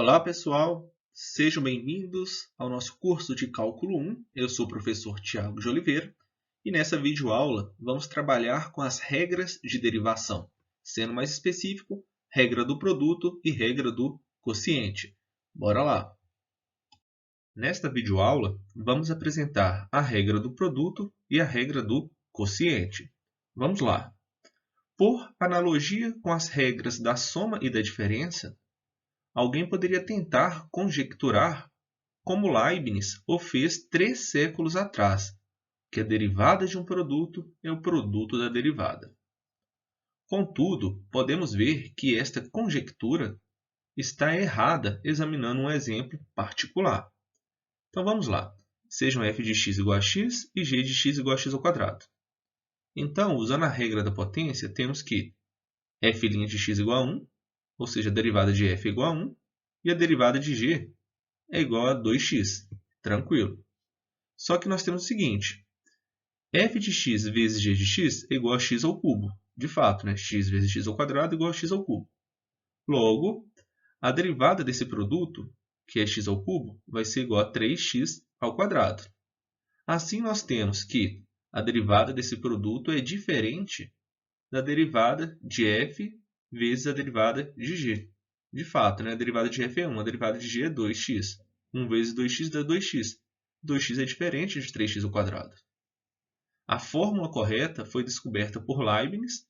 Olá, pessoal! Sejam bem-vindos ao nosso curso de Cálculo 1. Eu sou o professor Tiago de Oliveira e nessa videoaula vamos trabalhar com as regras de derivação, sendo mais específico, regra do produto e regra do quociente. Bora lá! Nesta videoaula, vamos apresentar a regra do produto e a regra do quociente. Vamos lá! Por analogia com as regras da soma e da diferença, alguém poderia tentar conjecturar como Leibniz o fez 3 séculos atrás, que a derivada de um produto é o produto da derivada. Contudo, podemos ver que esta conjectura está errada examinando um exemplo particular. Então vamos lá. Sejam f de x igual a x e g de x igual a x ao quadrado. Então, usando a regra da potência, temos que f' de x igual a 1, ou seja, a derivada de f é igual a 1, e a derivada de g é igual a 2x. Tranquilo. Só que nós temos o seguinte. F de x vezes g de x é igual a x ao cubo. De fato, né? X vezes x ao quadrado é igual a x ao cubo. Logo, a derivada desse produto, que é x ao cubo, vai ser igual a 3x ao quadrado. Assim, nós temos que a derivada desse produto é diferente da derivada de f vezes a derivada de g. De fato, né? A derivada de f é 1, a derivada de g é 2x. 1 vezes 2x dá 2x. 2x é diferente de 3x ao quadrado. A fórmula correta foi descoberta por Leibniz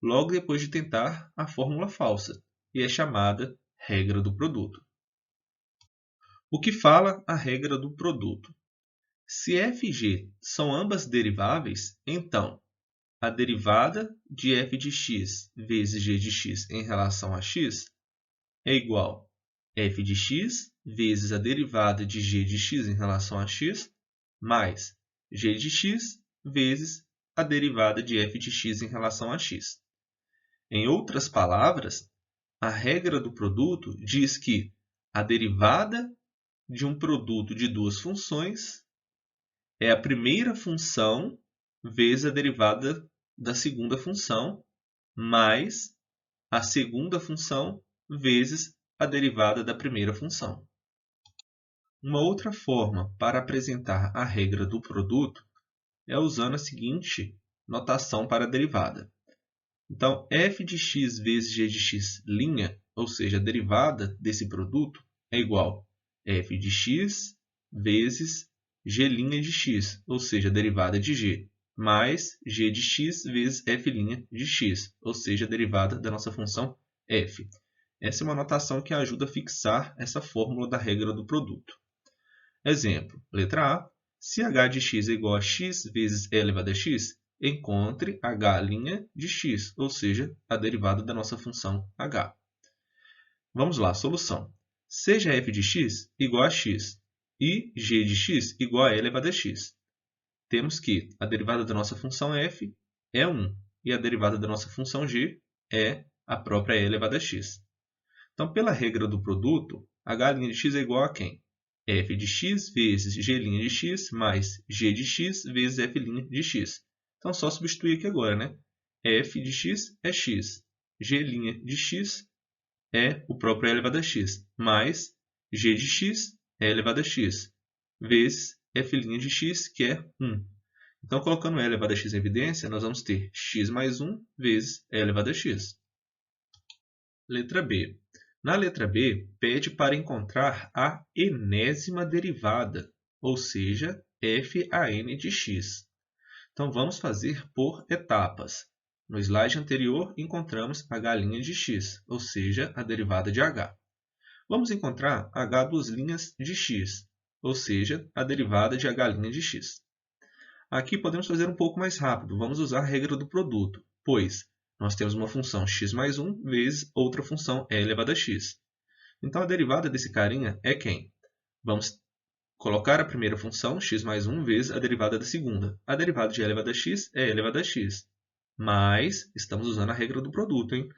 logo depois de tentar a fórmula falsa, e é chamada regra do produto. O que fala a regra do produto? Se f e g são ambas deriváveis, então a derivada de f de x vezes g de x em relação a x é igual a f de x vezes a derivada de g de x em relação a x mais g de x vezes a derivada de f de x em relação a x. Em outras palavras, a regra do produto diz que a derivada de um produto de duas funções é a primeira função vezes a derivada da segunda função mais a segunda função vezes a derivada da primeira função. Uma outra forma para apresentar a regra do produto é usando a seguinte notação para a derivada. Então, f de x vezes g de x', ou seja, a derivada desse produto, é igual a f de x vezes g' de x, ou seja, a derivada de g, mais g de x vezes f' de x, ou seja, a derivada da nossa função f. Essa é uma notação que ajuda a fixar essa fórmula da regra do produto. Exemplo, letra A. Se h de x é igual a x vezes e elevado a x, encontre h' de x, ou seja, a derivada da nossa função h. Vamos lá, solução. Seja f de x igual a x e g de x igual a e elevado a x. Temos que a derivada da nossa função f é 1 e a derivada da nossa função g é a própria e elevado a x. Então, pela regra do produto, h' de x é igual a quem? F de x vezes g' de x mais g de x vezes f' de x. Então, só substituir aqui agora, né? F de x é x, g' de x é o próprio e elevado a x, mais g de x é elevado a x, vezes f' de x, que é 1. Então, colocando e elevado a x em evidência, nós vamos ter x mais 1 vezes e elevado a x. Letra B. Na letra B, pede para encontrar a enésima derivada, ou seja, f(an) de x. Então, vamos fazer por etapas. No slide anterior, encontramos h' de x, ou seja, a derivada de h. Vamos encontrar h duas linhas de x, ou seja, a derivada de h' de x. Aqui podemos fazer um pouco mais rápido. Vamos usar a regra do produto, pois nós temos uma função x mais 1 vezes outra função e elevado a x. Então, a derivada desse carinha é quem? Vamos colocar a primeira função, x mais 1, vezes a derivada da segunda. A derivada de e elevado a x é e elevado a x. Mas, estamos usando a regra do produto, hein?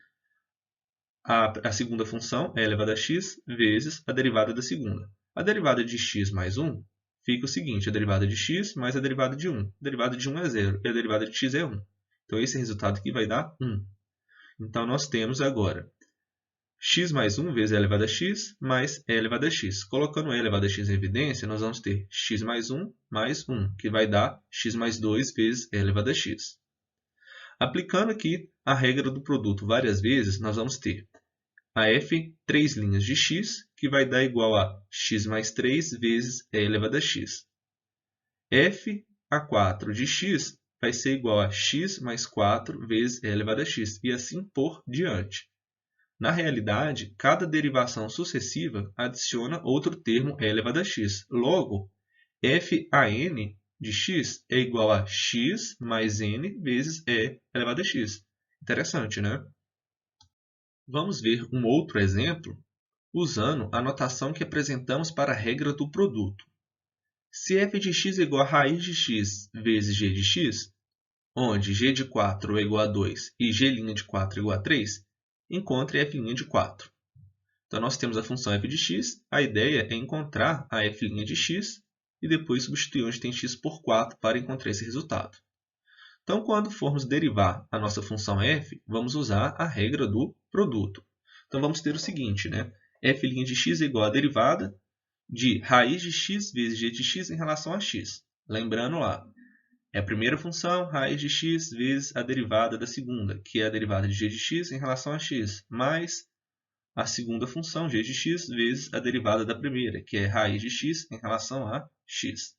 A segunda função é e elevado a x vezes a derivada da segunda. A derivada de x mais 1 fica o seguinte, a derivada de x mais a derivada de 1. A derivada de 1 é 0 e a derivada de x é 1. Então, esse resultado aqui vai dar 1. Então, nós temos agora x mais 1 vezes e elevado a x mais e elevado a x. Colocando e elevado a x em evidência, nós vamos ter x mais 1, que vai dar x mais 2 vezes e elevado a x. Aplicando aqui a regra do produto várias vezes, nós vamos ter a f 3 linhas de x, que vai dar igual a x mais 3 vezes e elevado a x. F a 4 de x vai ser igual a x mais 4 vezes e elevado a x, e assim por diante. Na realidade, cada derivação sucessiva adiciona outro termo e elevado a x. Logo, f a n de x é igual a x mais n vezes e elevado a x. Interessante, né? Vamos ver um outro exemplo usando a notação que apresentamos para a regra do produto. Se f de x é igual a raiz de x vezes g de x, onde g de 4 é igual a 2 e g' de 4 é igual a 3, encontre f' de 4. Então, nós temos a função f de x. A ideia é encontrar a f' de x e depois substituir onde tem x por 4 para encontrar esse resultado. Então, quando formos derivar a nossa função f, vamos usar a regra do produto. Então, vamos ter o seguinte, né? f' de x é igual à derivada de raiz de x vezes g de x em relação a x. Lembrando lá, é a primeira função, raiz de x vezes a derivada da segunda, que é a derivada de g de x em relação a x, mais a segunda função, g de x, vezes a derivada da primeira, que é raiz de x em relação a x.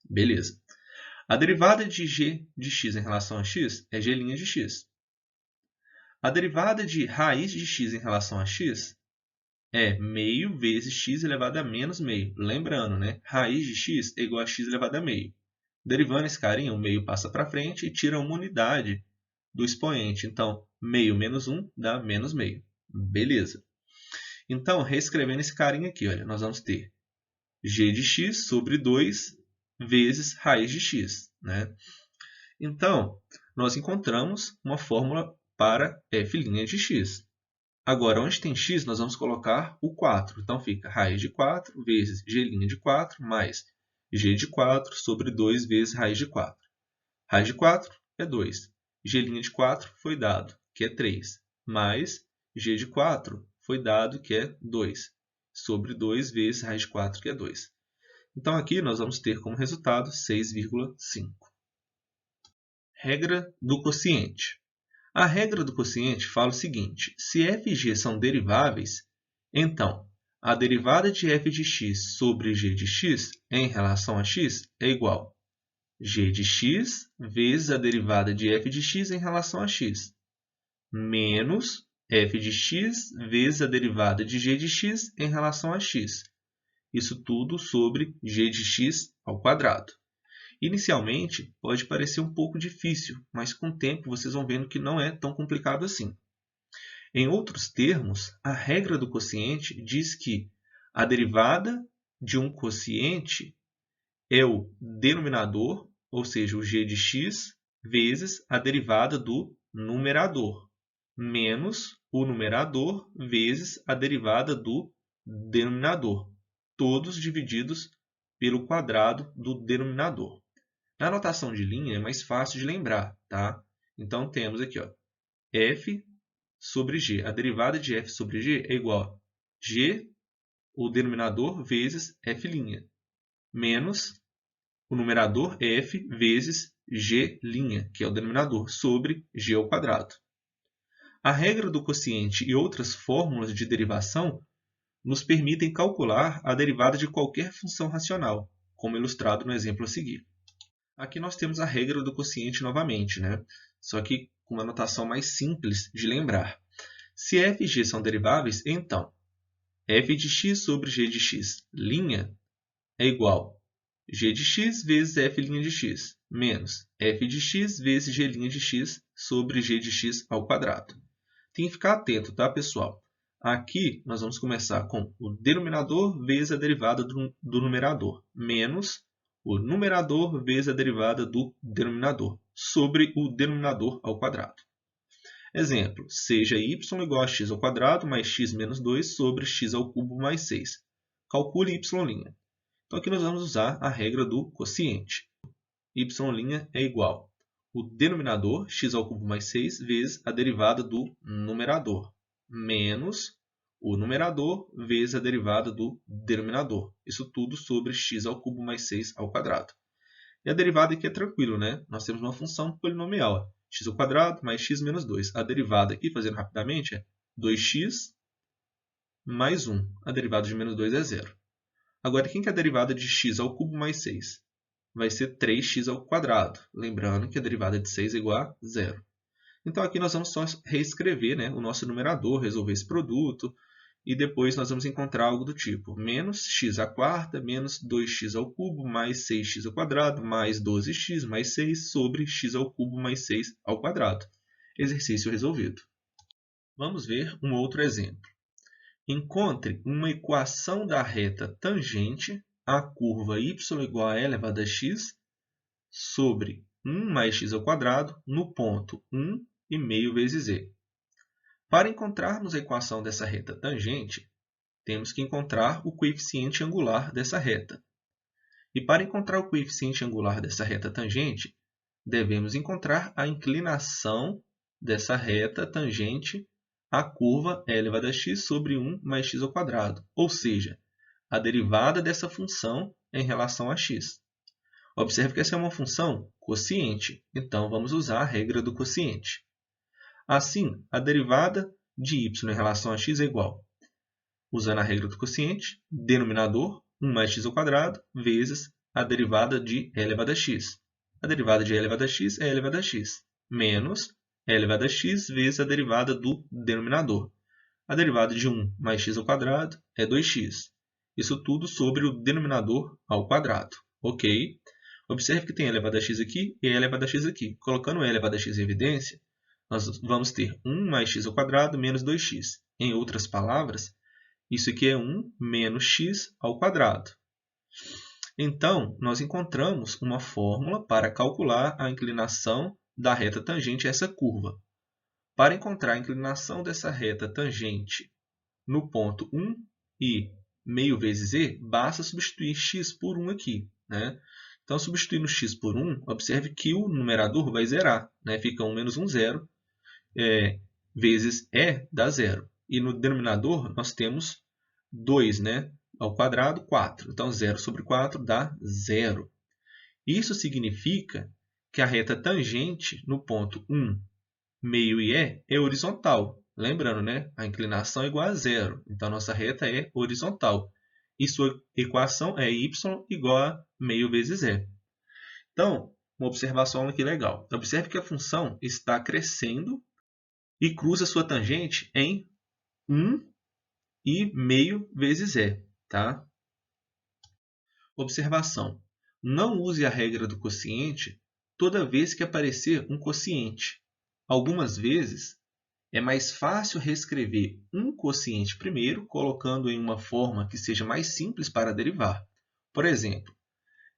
Beleza. A derivada de g de x em relação a x é g' de x. A derivada de raiz de x em relação a x é meio vezes x elevado a menos meio. Lembrando, né? Raiz de x é igual a x elevado a meio. Derivando esse carinha, o meio passa para frente e tira uma unidade do expoente. Então, meio menos 1 dá menos meio. Beleza. Então, reescrevendo esse carinha aqui, olha, nós vamos ter g de x sobre 2 vezes raiz de x, né? Então, nós encontramos uma fórmula para f' de x. Agora, onde tem x, nós vamos colocar o 4. Então, fica raiz de 4 vezes g' de 4 mais g de 4 sobre 2 vezes raiz de 4. Raiz de 4 é 2. G' de 4 foi dado, que é 3. Mais g de 4 foi dado, que é 2. Sobre 2 vezes raiz de 4, que é 2. Então, aqui nós vamos ter como resultado 6,5. Regra do quociente. A regra do quociente fala o seguinte: se f e g são deriváveis, então a derivada de f de x sobre g de x em relação a x é igual a g de x vezes a derivada de f de x em relação a x, menos f de x vezes a derivada de g de x em relação a x. Isso tudo sobre g de x ao quadrado. Inicialmente, pode parecer um pouco difícil, mas com o tempo vocês vão vendo que não é tão complicado assim. Em outros termos, a regra do quociente diz que a derivada de um quociente é o denominador, ou seja, o g de x, vezes a derivada do numerador, menos o numerador vezes a derivada do denominador, todos divididos pelo quadrado do denominador. Na notação de linha é mais fácil de lembrar, tá? Então, temos aqui, ó, f sobre g. A derivada de f sobre g é igual a g, o denominador, vezes f', menos o numerador f vezes g', que é o denominador, sobre g ao quadrado. A regra do quociente e outras fórmulas de derivação nos permitem calcular a derivada de qualquer função racional, como ilustrado no exemplo a seguir. Aqui nós temos a regra do quociente novamente, né? Só que com uma notação mais simples de lembrar. Se f e g são deriváveis, então f de x sobre g de x' é igual a g de x vezes f' de x, menos f de x vezes g' de x sobre g de x ao quadrado. Tem que ficar atento, tá, pessoal? Aqui nós vamos começar com o denominador vezes a derivada do numerador, menos o numerador vezes a derivada do denominador, sobre o denominador ao quadrado. Exemplo, seja y igual a x ao quadrado mais x menos 2 sobre x ao cubo mais 6. Calcule y'. Então, aqui nós vamos usar a regra do quociente. Y' é igual o denominador, x ao cubo mais 6, vezes a derivada do numerador, menos o numerador vezes a derivada do denominador. Isso tudo sobre x ao cubo mais 6 ao quadrado. E a derivada aqui é tranquilo, né? Nós temos uma função polinomial, x ao quadrado mais x menos 2. A derivada aqui, fazendo rapidamente, é 2x mais 1. A derivada de menos 2 é 0. Agora, quem que é a derivada de x ao cubo mais 6? Vai ser 3x ao quadrado. Lembrando que a derivada de 6 é igual a 0. Então, aqui nós vamos só reescrever, né, o nosso numerador, resolver esse produto, e depois nós vamos encontrar algo do tipo menos x à quarta, menos 2x ao cubo, mais 6x ao quadrado, mais 12x, mais 6, sobre x ao cubo, mais 6 ao quadrado. Exercício resolvido. Vamos ver um outro exemplo. Encontre uma equação da reta tangente à curva y igual a e elevado a x sobre 1 mais x ao quadrado no ponto 1,5 vezes e. Para encontrarmos a equação dessa reta tangente, temos que encontrar o coeficiente angular dessa reta. E para encontrar o coeficiente angular dessa reta tangente, devemos encontrar a inclinação dessa reta tangente à curva e elevado a x sobre 1 mais x ao quadrado, ou seja, a derivada dessa função em relação a x. Observe que essa é uma função quociente, então vamos usar a regra do quociente. Assim, a derivada de y em relação a x é igual, usando a regra do quociente, denominador 1 mais x ao quadrado vezes a derivada de e elevado a x. A derivada de e elevado a x é e elevado a x, menos e elevado a x vezes a derivada do denominador. A derivada de 1 mais x ao quadrado é 2x. Isso tudo sobre o denominador ao quadrado. Ok? Observe que tem e elevado a x aqui e e elevado a x aqui. Colocando e elevado a x em evidência, nós vamos ter 1 mais x ao quadrado menos 2x. Em outras palavras, isso aqui é 1 menos x ao quadrado. Então, nós encontramos uma fórmula para calcular a inclinação da reta tangente a essa curva. Para encontrar a inclinação dessa reta tangente no ponto 1,5 vezes e, basta substituir x por 1 aqui, né? Então, substituindo x por 1, observe que o numerador vai zerar, né? Fica 1 menos 1, 0, vezes e dá 0. E no denominador, nós temos 2, né? Ao quadrado, 4. Então, 0 sobre 4 dá 0. Isso significa que a reta tangente no ponto 1, meio e e é horizontal. Lembrando, né? A inclinação é igual a 0. Então, a nossa reta é horizontal. E sua equação é y igual a meio vezes e. Então, uma observação aqui legal. Observe que a função está crescendo e cruza sua tangente em 1,5 vezes e. Tá? Observação. Não use a regra do quociente toda vez que aparecer um quociente. Algumas vezes, é mais fácil reescrever um quociente primeiro, colocando em uma forma que seja mais simples para derivar. Por exemplo,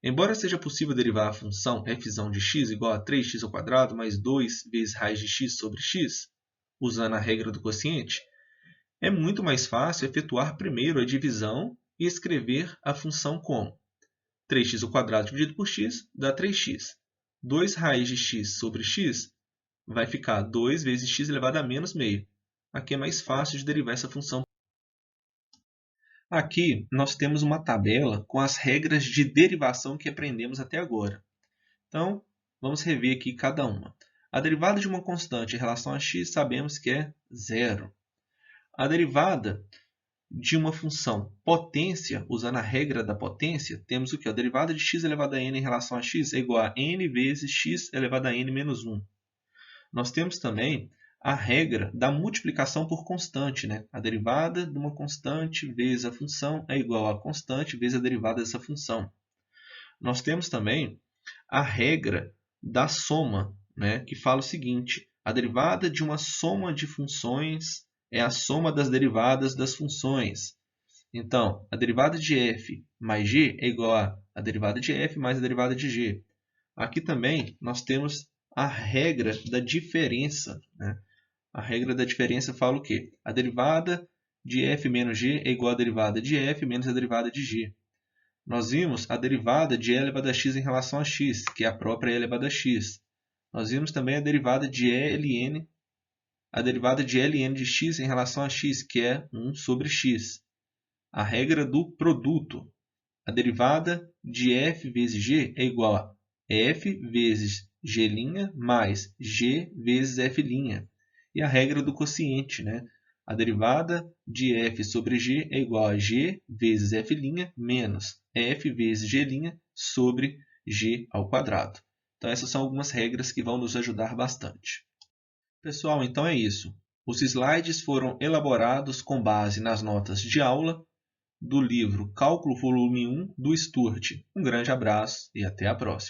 embora seja possível derivar a função f de x igual a 3x ao quadrado mais 2 vezes raiz de x sobre x, usando a regra do quociente, é muito mais fácil efetuar primeiro a divisão e escrever a função como 3x ao quadrado dividido por x dá 3x. 2 raiz de x sobre x vai ficar 2 vezes x elevado a menos meio. Aqui é mais fácil de derivar essa função. Aqui nós temos uma tabela com as regras de derivação que aprendemos até agora. Então, vamos rever aqui cada uma. A derivada de uma constante em relação a x sabemos que é 0. A derivada de uma função potência, usando a regra da potência, temos o que? A derivada de x elevado a n em relação a x é igual a n vezes x elevado a n menos 1. Nós temos também a regra da multiplicação por constante, né? A derivada de uma constante vezes a função é igual a constante vezes a derivada dessa função. Nós temos também a regra da soma, né? Que fala o seguinte: a derivada de uma soma de funções é a soma das derivadas das funções. Então, a derivada de f mais g é igual a derivada de f mais a derivada de g. Aqui também nós temos a regra da diferença, né? A regra da diferença fala o quê? A derivada de f menos g é igual à derivada de f menos a derivada de g. Nós vimos a derivada de e elevado a x em relação a x, que é a própria e elevado a x. Nós vimos também a derivada de ln A derivada de ln de x em relação a x, que é 1 sobre x. A regra do produto. A derivada de f vezes g é igual a f vezes g' mais g vezes f'. E a regra do quociente, né? A derivada de f sobre g é igual a g vezes f' menos f vezes g' sobre g ao quadrado. Então, essas são algumas regras que vão nos ajudar bastante. Pessoal, então é isso. Os slides foram elaborados com base nas notas de aula do livro Cálculo Volume 1 do Sturt. Um grande abraço e até a próxima.